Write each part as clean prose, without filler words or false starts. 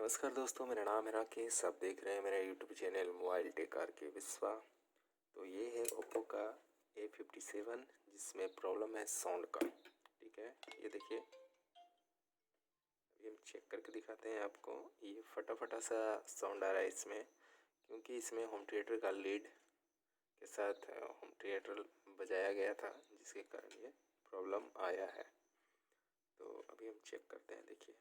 नमस्कार दोस्तों, मेरा नाम है राकेश। आप देख रहे हैं मेरा YouTube channel mobile tech R K Vishwa. तो ये है ओप्पो का A57 जिसमें प्रॉब्लम है साउंड का। ठीक है, ये देखिए, अभी हम चेक करके दिखाते हैं आपको। ये फटा फटा सा साउंड आ रहा है इसमें, क्योंकि इसमें होम थिएटर का लीड के साथ होम थिएटर बजाया गया था, जिसके कारण ये प्रॉब्लम आया है। तो अभी हम चेक करते हैं। देखिए,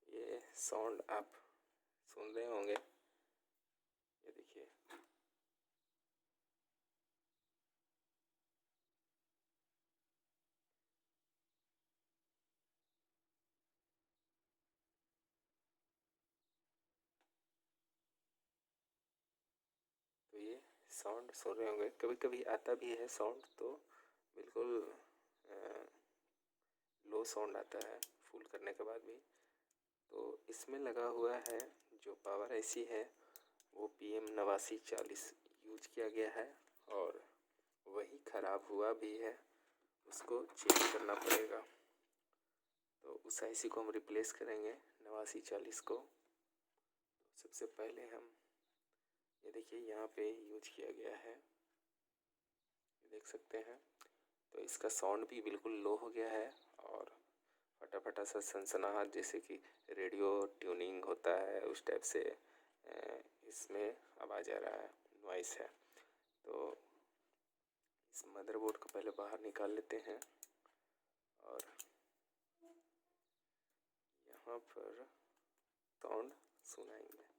ये साउंड आप सुन रहे होंगे। ये देखिए, तो ये साउंड सुन रहे होंगे। कभी कभी आता भी है साउंड, तो बिल्कुल लो साउंड आता है फुल करने के बाद भी। तो इसमें लगा हुआ है जो पावर आईसी है, वो PM8940 यूज किया गया है, और वही ख़राब हुआ भी है। उसको चेंज करना पड़ेगा। तो उस आईसी को हम रिप्लेस करेंगे 8940 को। तो सबसे पहले हम ये देखिए, यहाँ पे यूज किया गया है, देख सकते हैं। तो इसका साउंड भी बिल्कुल लो हो गया है, और फटा फटा सा सनसनाहट, जैसे कि रेडियो ट्यूनिंग होता है उस टाइप से इसमें आवाज़ आ रहा है, नॉइस है। तो इस मदरबोर्ड को पहले बाहर निकाल लेते हैं, और यहाँ पर साउंड सुनाएंगे।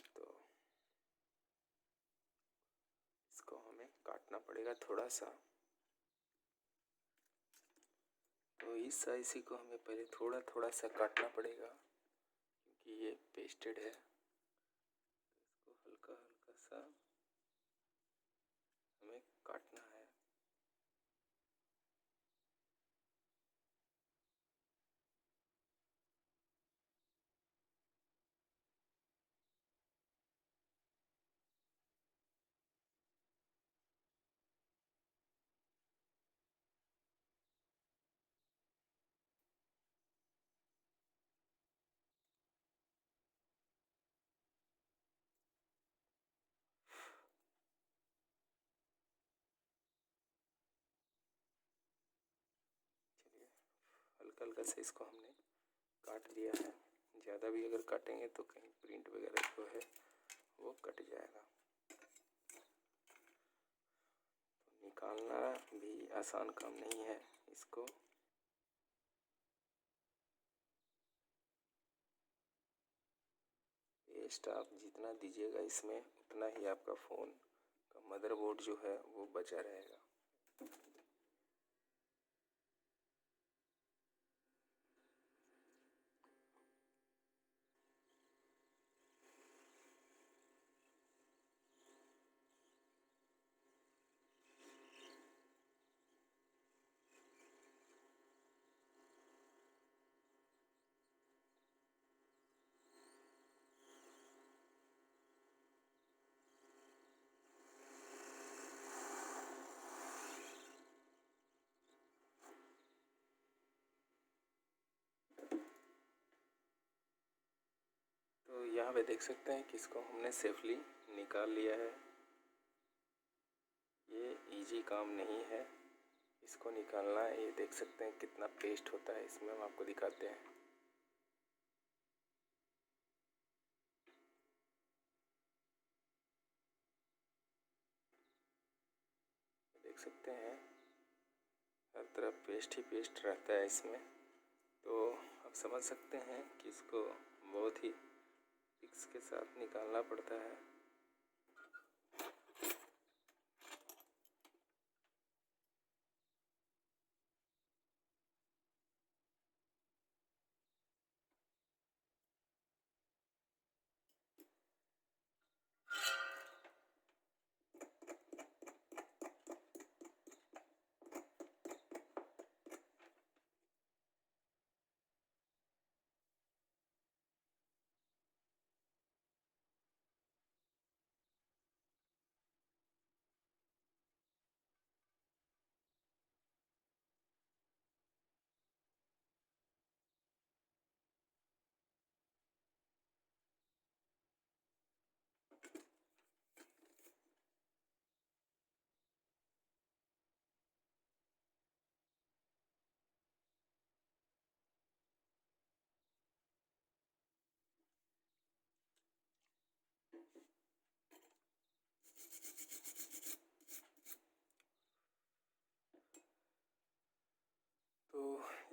तो इसको हमें काटना पड़ेगा थोड़ा सा। तो इस आईसी को हमें पहले थोड़ा थोड़ा सा काटना पड़ेगा, क्योंकि ये पेस्टेड है। तो इसको हल्का हल्का सा हमें काटना है। चलिए, हल्का हल्का से इसको हमने काट दिया है। ज़्यादा भी अगर काटेंगे तो कहीं प्रिंट वगैरह जो है वो कट जाएगा। तो निकालना भी आसान काम नहीं है इसको। पेस्ट आप जितना दीजिएगा इसमें, उतना ही आपका फ़ोन का मदरबोर्ड जो है वो बचा रहेगा। तो यहाँ पे देख सकते हैं कि इसको हमने सेफली निकाल लिया है। ये इजी काम नहीं है इसको निकालना। ये देख सकते हैं कितना पेस्ट होता है इसमें, हम आपको दिखाते हैं। देख सकते हैं हर तरफ पेस्ट ही पेस्ट रहता है इसमें। तो आप समझ सकते हैं कि इसको बहुत ही ट्रिक्स के साथ निकालना पड़ता है। तो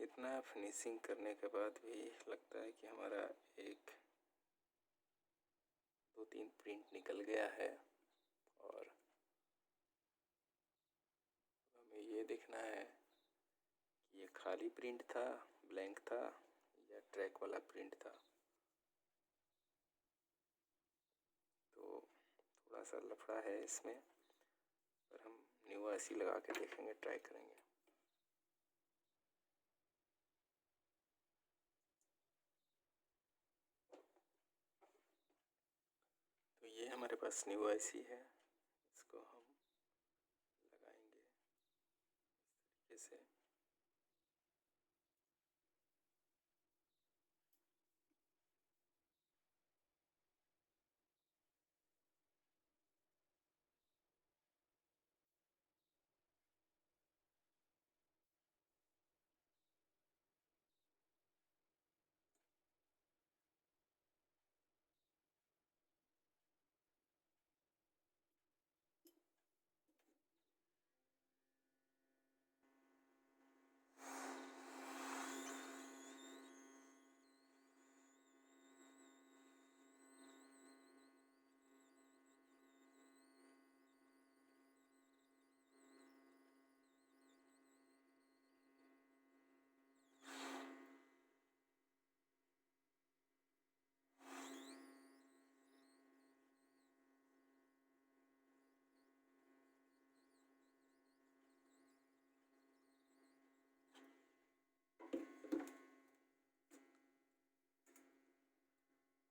इतना फिनिशिंग करने के बाद भी लगता है कि हमारा एक 2-3 प्रिंट निकल गया है और हमें ये देखना है कि ये खाली प्रिंट था, ब्लैंक था या ट्रैक वाला प्रिंट था। तो थोड़ा सा लफड़ा है इसमें, पर हम न्यू IC लगा के देखेंगे, ट्राई करेंगे। तो ये हमारे पास न्यू IC है, इसको हम लगाएंगे इस तरीके से।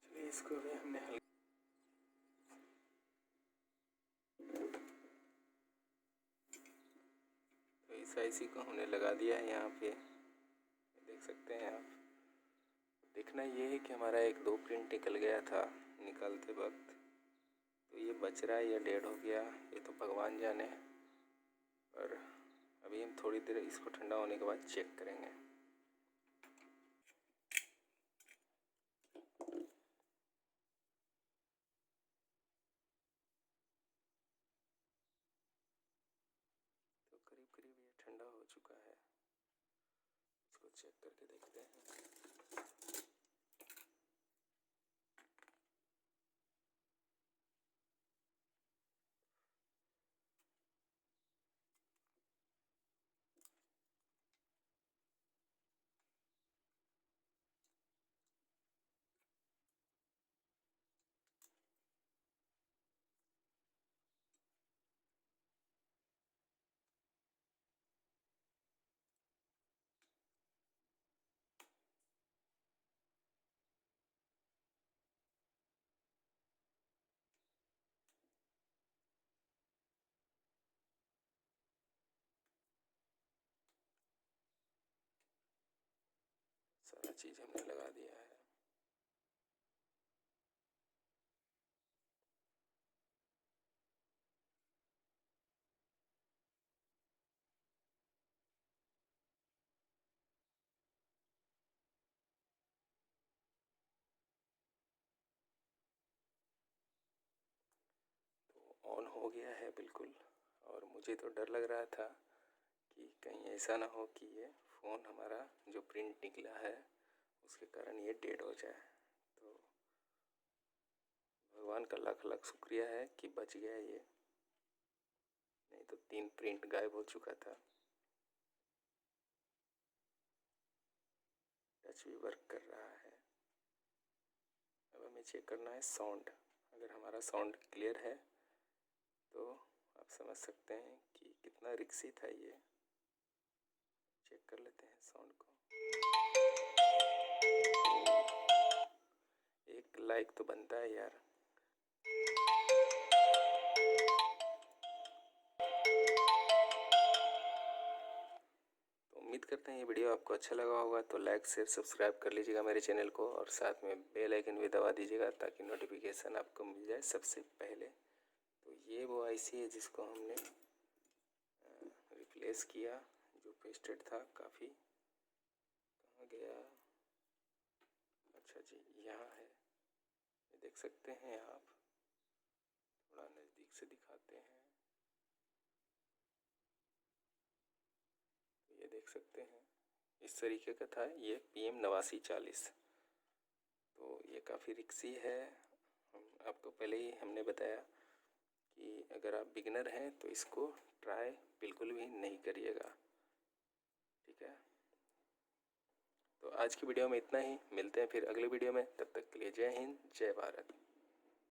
चलिए इसको भी हमने तो इस IC को हमने लगा दिया है यहाँ पे, देख सकते हैं आप। देखना ये है कि हमारा 1-2 प्रिंट निकल गया था निकालते वक्त, तो ये बच रहा है या डेड हो गया ये तो भगवान जाने। पर अभी हम थोड़ी देर इसको ठंडा होने के बाद चेक करेंगे। तो करीब करीब ये ठंडा हो चुका है, इसको चेक करके देखते हैं। सारा चीज़ हमने लगा दिया है। तो ऑन हो गया है बिल्कुल, और मुझे तो डर लग रहा था कि कहीं ऐसा ना हो कि ये फ़ोन हमारा जो प्रिंट निकला है उसके कारण ये डेड हो जाए। तो भगवान का लाख लाख शुक्रिया है कि बच गया ये, नहीं तो 3 प्रिंट गायब हो चुका था। टच भी वर्क कर रहा है। अब हमें चेक करना है साउंड। अगर हमारा साउंड क्लियर है तो आप समझ सकते हैं कि कितना रिक्सी था ये। चेक कर लेते हैं साउंड को। एक लाइक तो बनता है यार। तो उम्मीद करते हैं ये वीडियो आपको अच्छा लगा होगा, तो लाइक शेयर सब्सक्राइब कर लीजिएगा मेरे चैनल को, और साथ में बेल आइकन भी दबा दीजिएगा ताकि नोटिफिकेशन आपको मिल जाए सबसे पहले। तो ये वो IC है जिसको हमने रिप्लेस किया, जो पेस्टेड था काफ़ी। कहाँ गया? अच्छा जी, यहाँ है, ये देख सकते हैं आप। थोड़ा नज़दीक से दिखाते हैं। ये देख सकते हैं इस तरीके का था ये PM 8940। तो ये काफ़ी रिक्सी है। आपको पहले ही हमने बताया कि अगर आप बिगिनर हैं तो इसको ट्राई बिल्कुल भी नहीं करिएगा, ठीक है। तो आज की वीडियो में इतना ही, मिलते हैं फिर अगले वीडियो में, तब तक के लिए जय हिंद जय भारत।